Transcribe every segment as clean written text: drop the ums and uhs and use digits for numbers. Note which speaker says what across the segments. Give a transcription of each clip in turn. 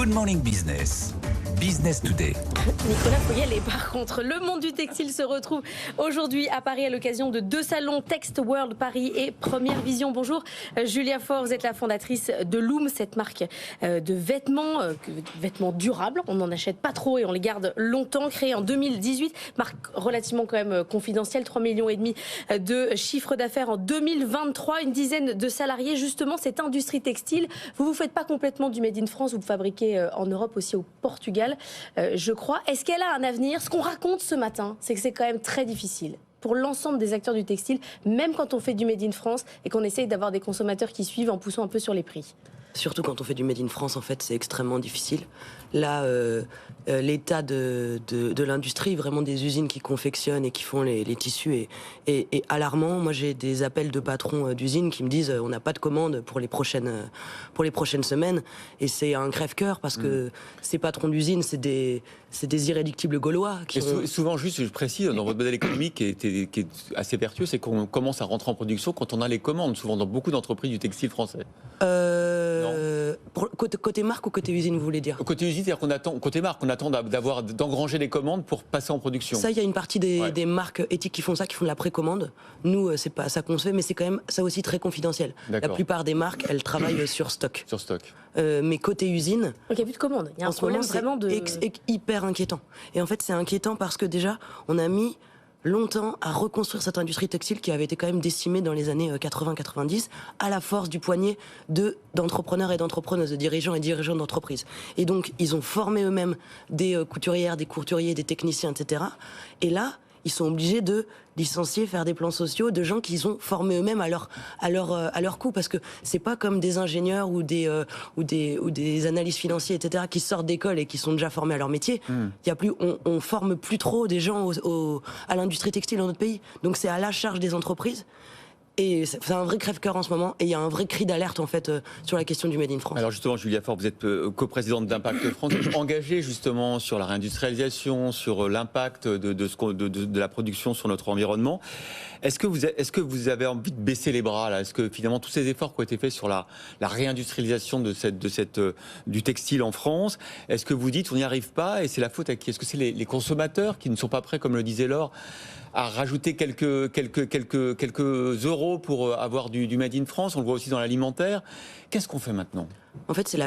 Speaker 1: Good Morning Business. Business Today.
Speaker 2: Nicolas, faut y aller. Par contre, le monde du textile se retrouve aujourd'hui à Paris à l'occasion de 2 salons, Text World Paris et Première Vision. Bonjour Julia Faure, vous êtes la fondatrice de Loom, cette marque de vêtements durables. On n'en achète pas trop et on les garde longtemps. Créée en 2018, marque relativement quand même confidentielle, 3,5 millions de chiffre d'affaires en 2023, une dizaine de salariés. Justement, cette industrie textile, vous faites pas complètement du Made in France, vous le fabriquez en Europe, aussi au Portugal. Je crois. Est-ce qu'elle a un avenir? Ce qu'on raconte ce matin, c'est que c'est quand même très difficile pour l'ensemble des acteurs du textile, même quand on fait du Made in France et qu'on essaye d'avoir des consommateurs qui suivent en poussant un peu sur les prix.
Speaker 3: Surtout quand on fait du Made in France, en fait, c'est extrêmement difficile. Là, l'état de l'industrie, vraiment des usines qui confectionnent et qui font les tissus est alarmant. Moi, j'ai des appels de patrons d'usines qui me disent on n'a pas de commandes pour les prochaines semaines. Et c'est un crève-cœur parce que ces patrons d'usines, c'est des irréductibles gaulois.
Speaker 4: Souvent, juste, je précise, dans votre modèle économique qui est assez vertueux, c'est qu'on commence à rentrer en production quand on a les commandes, souvent dans beaucoup d'entreprises du textile français.
Speaker 3: Côté marque ou côté usine, vous voulez dire?
Speaker 4: Côté usine, c'est-à-dire qu'on attend, côté marque, on attend d'engranger les commandes pour passer en production.
Speaker 3: Ça, il y a une partie des marques éthiques qui font ça, qui font de la précommande. Nous, c'est pas ça qu'on se fait, mais c'est quand même ça aussi très confidentiel. La plupart des marques, elles travaillent sur stock.
Speaker 4: Sur stock.
Speaker 3: Mais côté usine,
Speaker 2: donc il n'y a plus de commandes. Il y a un problème vraiment
Speaker 3: hyper inquiétant. Et en fait, c'est inquiétant parce que déjà, on a mis longtemps à reconstruire cette industrie textile qui avait été quand même décimée dans les années 80-90 à la force du poignet d'entrepreneurs et d'entrepreneuses, de dirigeants et dirigeantes d'entreprises. Et donc, ils ont formé eux-mêmes des couturières, des couturiers, des techniciens, etc. Et là, ils sont obligés de licencier, faire des plans sociaux de gens qu'ils ont formés eux-mêmes à leur coût, parce que c'est pas comme des ingénieurs ou des analystes financiers, etc., qui sortent d'école et qui sont déjà formés à leur métier. Il y a plus, on forme plus trop des gens à l'industrie textile dans notre pays. Donc c'est à la charge des entreprises. Et c'est un vrai crève-cœur en ce moment, et il y a un vrai cri d'alerte en fait sur la question du Made in France.
Speaker 4: Alors justement, Julia Faure, vous êtes coprésidente d'Impact France, engagée justement sur la réindustrialisation, sur l'impact de la production sur notre environnement. Est-ce que vous avez envie de baisser les bras là? Est-ce que finalement tous ces efforts qui ont été faits sur la réindustrialisation du textile en France, est-ce que vous dites on n'y arrive pas et c'est la faute à qui? Est-ce que c'est les consommateurs qui ne sont pas prêts, comme le disait Laure, à rajouter quelques euros pour avoir du Made in France? On le voit aussi dans l'alimentaire. Qu'est-ce qu'on fait maintenant?
Speaker 3: En fait, c'est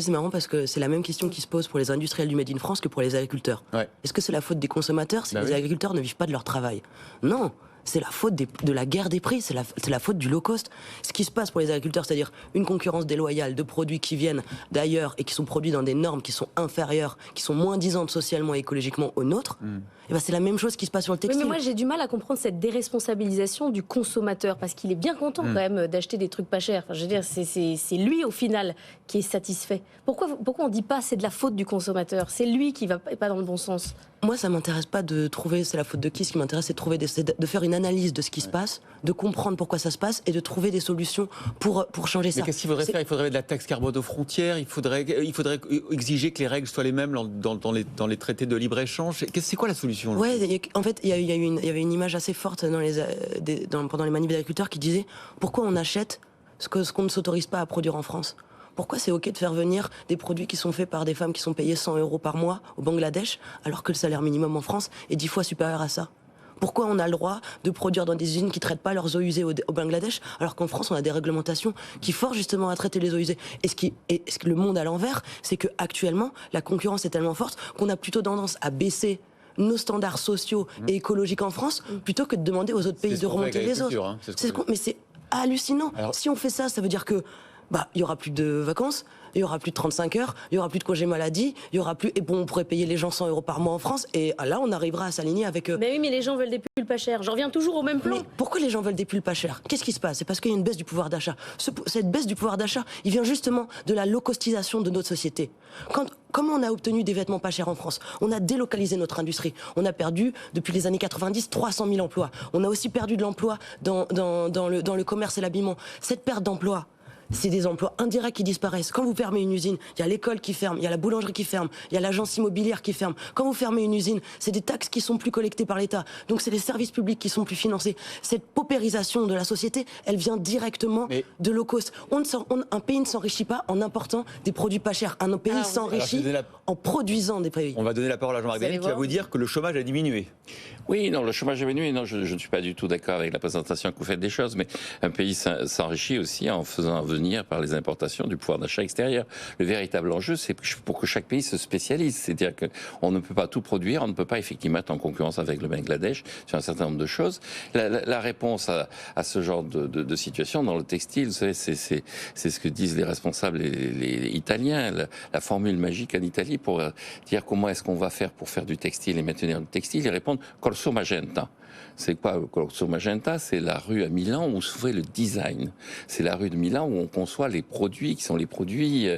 Speaker 3: marrant parce que c'est la même question qui se pose pour les industriels du Made in France que pour les agriculteurs. Ouais. Est-ce que c'est la faute des consommateurs si les agriculteurs ne vivent pas de leur travail? Non. C'est la faute de la guerre des prix, c'est la faute du low cost. Ce qui se passe pour les agriculteurs, c'est-à-dire une concurrence déloyale de produits qui viennent d'ailleurs et qui sont produits dans des normes qui sont inférieures, qui sont moins disantes socialement et écologiquement aux nôtres, et ben c'est la même chose qui se passe sur le textile.
Speaker 2: Oui, mais moi j'ai du mal à comprendre cette déresponsabilisation du consommateur, parce qu'il est bien content quand même d'acheter des trucs pas chers. Enfin, je veux dire, c'est lui au final qui est satisfait. Pourquoi on dit pas c'est de la faute du consommateur? C'est lui qui va pas dans le bon sens.
Speaker 3: Moi, ça m'intéresse pas de trouver c'est la faute de qui. Ce qui m'intéresse, c'est de faire une analyse de ce qui se passe, de comprendre pourquoi ça se passe et de trouver des solutions pour changer ça.
Speaker 4: Mais qu'est-ce qu'il faudrait faire? Il faudrait de la taxe carbone aux frontières. Il faudrait exiger que les règles soient les mêmes dans les traités de libre-échange. C'est quoi la solution?
Speaker 3: Ouais, en fait, il y avait une image assez forte pendant les manifs d'agriculteurs qui disait pourquoi on achète ce qu'on ne s'autorise pas à produire en France. Pourquoi c'est OK de faire venir des produits qui sont faits par des femmes qui sont payées 100 euros par mois au Bangladesh, alors que le salaire minimum en France est 10 fois supérieur à ça? Pourquoi on a le droit de produire dans des usines qui ne traitent pas leurs eaux usées au Bangladesh, alors qu'en France on a des réglementations qui forcent justement à traiter les eaux usées? Et ce que le monde à l'envers, c'est qu'actuellement la concurrence est tellement forte qu'on a plutôt tendance à baisser nos standards sociaux et écologiques en France plutôt que de demander aux autres pays de remonter les autres. Hein, mais c'est hallucinant. Alors, si on fait ça, ça veut dire que il y aura plus de vacances, il y aura plus de 35 heures, il y aura plus de congés maladie, il y aura plus, et bon, on pourrait payer les gens 100 euros par mois en France, et là, on arrivera à s'aligner avec eux.
Speaker 2: Mais oui, mais les gens veulent des pulls pas chers. J'en reviens toujours au même plan.
Speaker 3: Mais pourquoi les gens veulent des pulls pas chers? Qu'est-ce qui se passe? C'est parce qu'il y a une baisse du pouvoir d'achat. Cette baisse du pouvoir d'achat, il vient justement de la low-costisation de notre société. Comment on a obtenu des vêtements pas chers en France? On a délocalisé notre industrie. On a perdu, depuis les années 90, 300 000 emplois. On a aussi perdu de l'emploi dans le commerce et l'habillement. Cette perte d'emploi, c'est des emplois indirects qui disparaissent. Quand vous fermez une usine, il y a l'école qui ferme, il y a la boulangerie qui ferme, il y a l'agence immobilière qui ferme. Quand vous fermez une usine, c'est des taxes qui sont plus collectées par l'État. Donc c'est des services publics qui sont plus financés. Cette paupérisation de la société, elle vient directement de low cost. Un pays ne s'enrichit pas en important des produits pas chers. Un pays s'enrichit en produisant des produits.
Speaker 4: On va donner la parole à Jean-Marc Daniel qui va vous dire que le chômage a diminué.
Speaker 5: Oui, non, le chômage a diminué. Non, je ne suis pas du tout d'accord avec la présentation que vous faites des choses, mais un pays s'enrichit aussi en faisant venir par les importations du pouvoir d'achat extérieur. Le véritable enjeu, c'est pour que chaque pays se spécialise. C'est-à-dire qu'on ne peut pas tout produire, on ne peut pas effectivement être en concurrence avec le Bangladesh sur un certain nombre de choses. La réponse à ce genre de situation dans le textile, vous savez, c'est ce que disent les responsables les Italiens, la formule magique en Italie pour dire comment est-ce qu'on va faire pour faire du textile et maintenir le textile. Ils répondent Corso Magenta. C'est quoi Corso Magenta? C'est la rue à Milan où se fait le design. C'est la rue de Milan où on conçoit les produits qui sont les produits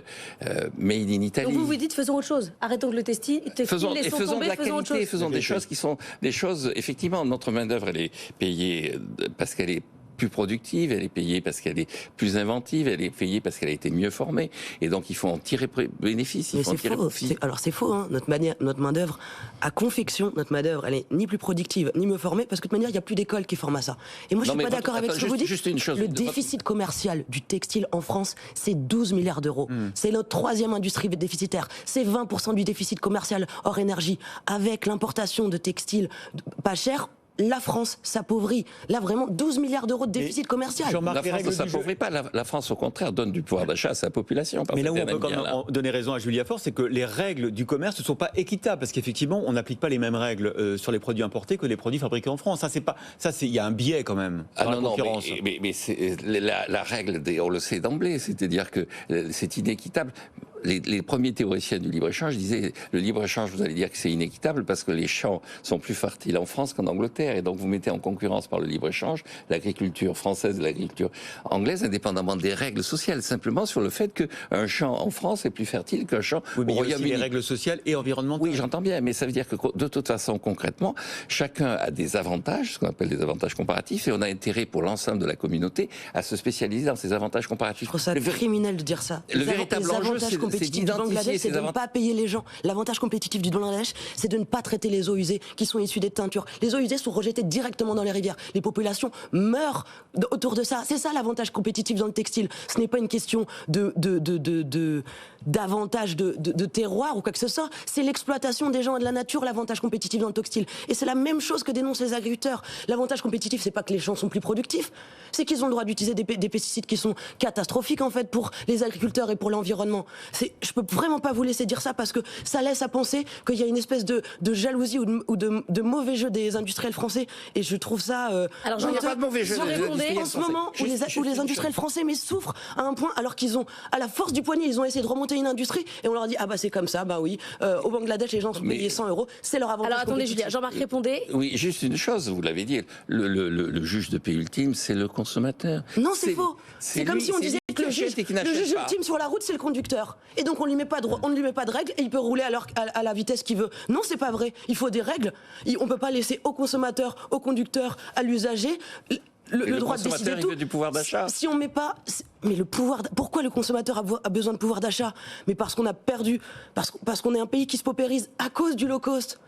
Speaker 5: made in Italy.
Speaker 2: Donc vous vous dites faisons autre chose. Arrêtons le textile,
Speaker 5: faisons de la
Speaker 2: faisons
Speaker 5: qualité, faisons des choses qui sont des choses. Effectivement, notre main d'œuvre elle est payée parce qu'elle est plus productive, elle est payée parce qu'elle est plus inventive, elle est payée parce qu'elle a été mieux formée, et donc il faut en tirer bénéfice, il faut en tirer profit.
Speaker 3: Alors c'est faux, hein. Notre main d'œuvre à confection, notre main d'œuvre, elle est ni plus productive ni mieux formée, parce que de toute manière il n'y a plus d'école qui forme à ça. Et moi je suis pas d'accord avec ce que vous dites. Le déficit commercial du textile en France, c'est 12 milliards d'euros. C'est notre troisième industrie déficitaire. C'est 20% du déficit commercial hors énergie. Avec l'importation de textiles pas chers, la France s'appauvrit. Là, vraiment, 12 milliards d'euros de déficit commercial.
Speaker 5: La France ne s'appauvrit pas. La France, au contraire, donne du pouvoir d'achat à sa population.
Speaker 4: Mais là où on peut quand même donner raison à Julia Faure, c'est que les règles du commerce ne sont pas équitables. Parce qu'effectivement, on n'applique pas les mêmes règles sur les produits importés que les produits fabriqués en France. Il y a un biais quand même dans la concurrence.
Speaker 5: Mais la règle, on le sait d'emblée, c'est-à-dire que c'est inéquitable. Les premiers théoriciens du libre-échange disaient le libre-échange, vous allez dire que c'est inéquitable parce que les champs sont plus fertiles en France qu'en Angleterre, et donc vous mettez en concurrence par le libre-échange l'agriculture française et l'agriculture anglaise, indépendamment des règles sociales, simplement sur le fait qu'un champ en France est plus fertile qu'un champ au Royaume-Uni. Il y a aussi les
Speaker 4: règles sociales et environnementales.
Speaker 5: Oui, j'entends bien, mais ça veut dire que de toute façon, concrètement, chacun a des avantages, ce qu'on appelle des avantages comparatifs, et on a intérêt pour l'ensemble de la communauté à se spécialiser dans ces avantages comparatifs.
Speaker 3: Je trouve ça criminel de dire ça.
Speaker 5: Le véritable enjeu, c'est
Speaker 3: d'identifier c'est de ne pas payer les gens. L'avantage compétitif du Bangladesh, c'est de ne pas traiter les eaux usées qui sont issues des teintures. Les eaux usées sont rejetées directement dans les rivières. Les populations meurent autour de ça. C'est ça l'avantage compétitif dans le textile. Ce n'est pas une question d'avantage de terroir ou quoi que ce soit. C'est l'exploitation des gens et de la nature, l'avantage compétitif dans le textile. Et c'est la même chose que dénoncent les agriculteurs. L'avantage compétitif, c'est pas que les champs sont plus productifs, c'est qu'ils ont le droit d'utiliser des pesticides qui sont catastrophiques en fait pour les agriculteurs et pour l'environnement. Je peux vraiment pas vous laisser dire ça parce que ça laisse à penser qu'il y a une espèce de jalousie ou de mauvais jeu des industriels français, et je trouve ça.
Speaker 2: Alors
Speaker 5: il n'y a pas de mauvais jeu.
Speaker 3: En ce moment où les industriels français souffrent à un point, alors qu'ils ont à la force du poignet, ils ont essayé de remonter une industrie et on leur dit ah bah c'est comme ça, bah oui. Au Bangladesh les gens sont payés 100 €, c'est leur avantage.
Speaker 2: Alors attendez Julia, Jean-Marc répondez.
Speaker 5: Oui, juste une chose, vous l'avez dit, le juge de paix ultime, c'est le consommateur.
Speaker 3: Non, c'est faux. C'est comme si on disait que le juge ultime sur la route, c'est le conducteur. Et donc on ne lui met pas de règles et il peut rouler à la vitesse qu'il veut. Non, c'est pas vrai. Il faut des règles. On ne peut pas laisser au consommateur, au conducteur, à l'usager le droit de décider tout.
Speaker 5: Il veut du pouvoir d'achat.
Speaker 3: Si on met pas, mais pourquoi le consommateur a besoin de pouvoir d'achat? Mais parce qu'on a perdu, parce qu'on est un pays qui se paupérise à cause du low cost.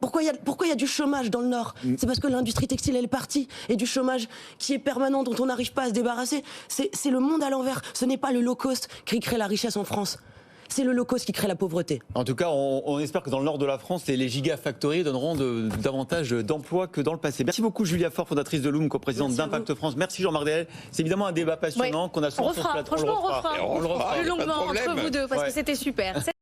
Speaker 3: Pourquoi il y a du chômage dans le Nord? C'est parce que l'industrie textile elle est partie, et du chômage qui est permanent, dont on n'arrive pas à se débarrasser. C'est le monde à l'envers. Ce n'est pas le low cost qui crée la richesse en France. C'est le low cost qui crée la pauvreté.
Speaker 4: En tout cas, on espère que dans le nord de la France, les gigafactories donneront davantage d'emplois que dans le passé. Merci beaucoup Julia Faure, fondatrice de Loom, coprésidente d'Impact France. Merci Jean-Marc Daniel. C'est évidemment un débat passionnant qu'on a souvent sur ce plateau.
Speaker 2: On le refera plus longuement entre vous deux parce que c'était super.